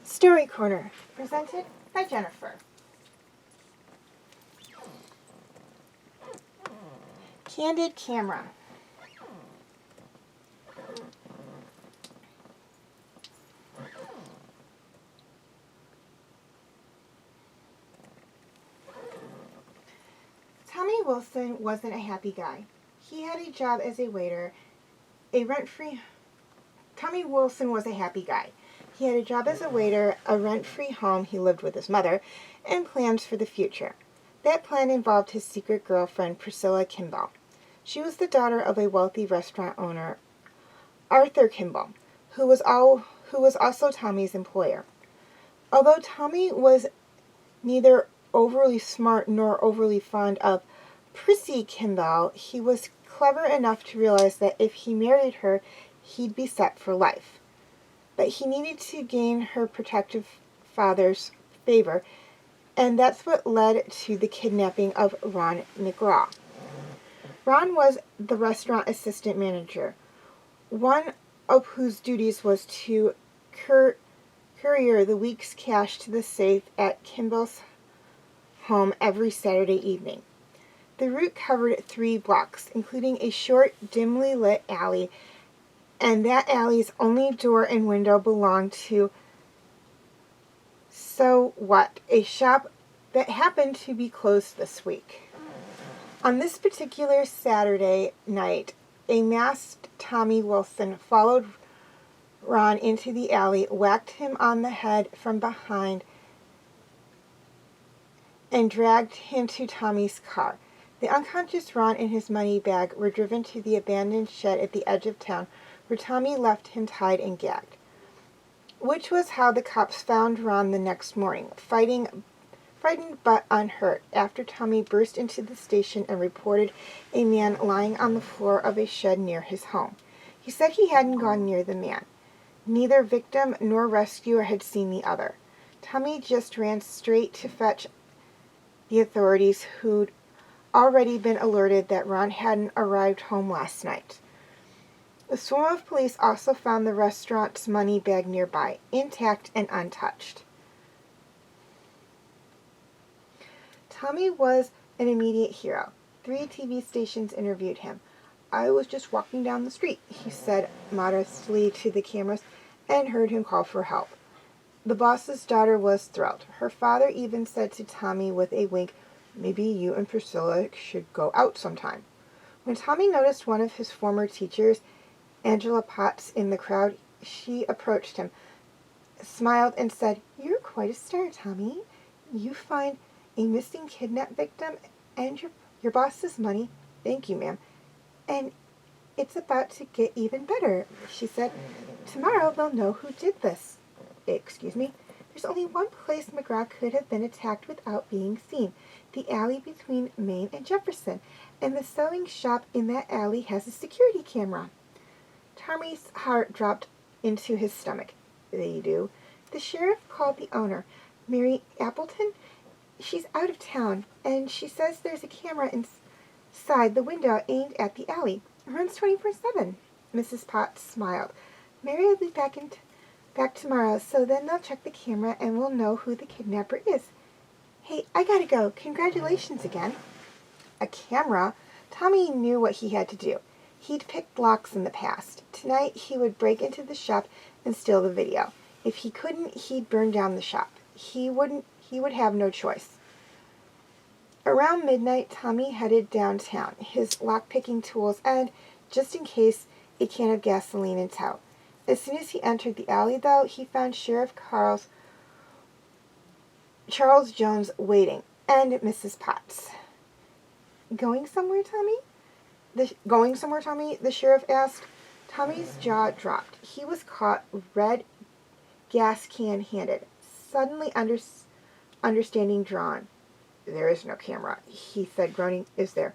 Story Corner, presented by Jennifer. Candid Camera. Tommy Wilson wasn't a happy guy. He had a job as a waiter, Tommy Wilson was a happy guy. He had a job as a waiter, a rent-free home he lived with his mother, and plans for the future. That plan involved his secret girlfriend, Priscilla Kimball. She was the daughter of a wealthy restaurant owner, Arthur Kimball, who was also Tommy's employer. Although Tommy was neither overly smart nor overly fond of Prissy Kimball, he was clever enough to realize that if he married her, he'd be set for life. But he needed to gain her protective father's favor, and that's what led to the kidnapping of Ron McGraw. Ron was the restaurant assistant manager, one of whose duties was to courier the week's cash to the safe at Kimball's home every Saturday evening. The route covered 3 blocks, including a short, dimly lit alley, and that alley's only door and window belonged to So What, a shop that happened to be closed this week. On this particular Saturday night, a masked Tommy Wilson followed Ron into the alley, whacked him on the head from behind, and dragged him to Tommy's car. The unconscious Ron and his money bag were driven to the abandoned shed at the edge of town, where Tommy left him tied and gagged. Which was how the cops found Ron the next morning, frightened but unhurt, after Tommy burst into the station and reported a man lying on the floor of a shed near his home. He said he hadn't gone near the man. Neither victim nor rescuer had seen the other. Tommy just ran straight to fetch the authorities, who'd already been alerted that Ron hadn't arrived home last night. The swarm of police also found the restaurant's money bag nearby, intact and untouched. Tommy was an immediate hero. 3 TV stations interviewed him. "I was just walking down the street," he said modestly to the cameras, and heard him call for help. The boss's daughter was thrilled. Her father even said to Tommy with a wink, "Maybe you and Priscilla should go out sometime." When Tommy noticed one of his former teachers, Angela Potts, in the crowd, she approached him, smiled, and said, "You're quite a star, Tommy. You find a missing kidnap victim and your boss's money." "Thank you, ma'am. And it's about to get even better," she said. "Tomorrow they'll know who did this." "Excuse me?" "There's only one place McGraw could have been attacked without being seen, the alley between Main and Jefferson, and the sewing shop in that alley has a security camera." Tommy's heart dropped into his stomach. "They do?" "The sheriff called the owner, Mary Appleton. She's out of town, and she says there's a camera outside the window aimed at the alley. Runs 24/7. Mrs. Potts smiled. Mary will be back tomorrow, so then they'll check the camera and we'll know who the kidnapper is. Hey, I gotta go. Congratulations again. A camera? Tommy knew what he had to do. He'd picked locks in the past. Tonight he would break into the shop and steal the video. If he couldn't, he'd burn down the shop. He would have no choice. Around midnight, Tommy headed downtown, his lock-picking tools and, just in case, a can of gasoline in tow. As soon as he entered the alley, though, he found Sheriff Charles Jones waiting, and Mrs. Potts. Going somewhere, Tommy? The sheriff asked. Tommy's jaw dropped. He was caught red gas can handed, suddenly understanding drawn. There is no camera, he said, groaning. Is there?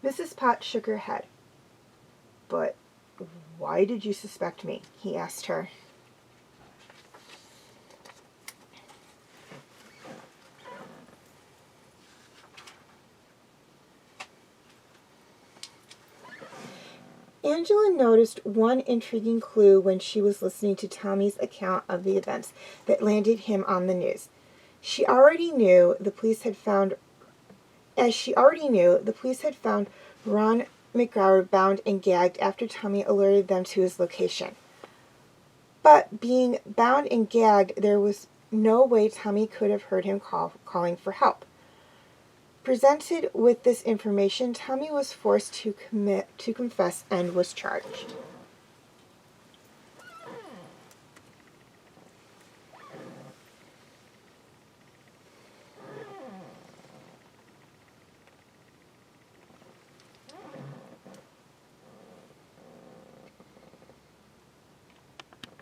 Mrs. Potts shook her head. But why did you suspect me? He asked her. Angela noticed one intriguing clue when she was listening to Tommy's account of the events that landed him on the news. She already knew the police had found Ron McGraw bound and gagged after Tommy alerted them to his location. But being bound and gagged, there was no way Tommy could have heard him calling for help. Presented with this information, Tommy was forced to confess and was charged.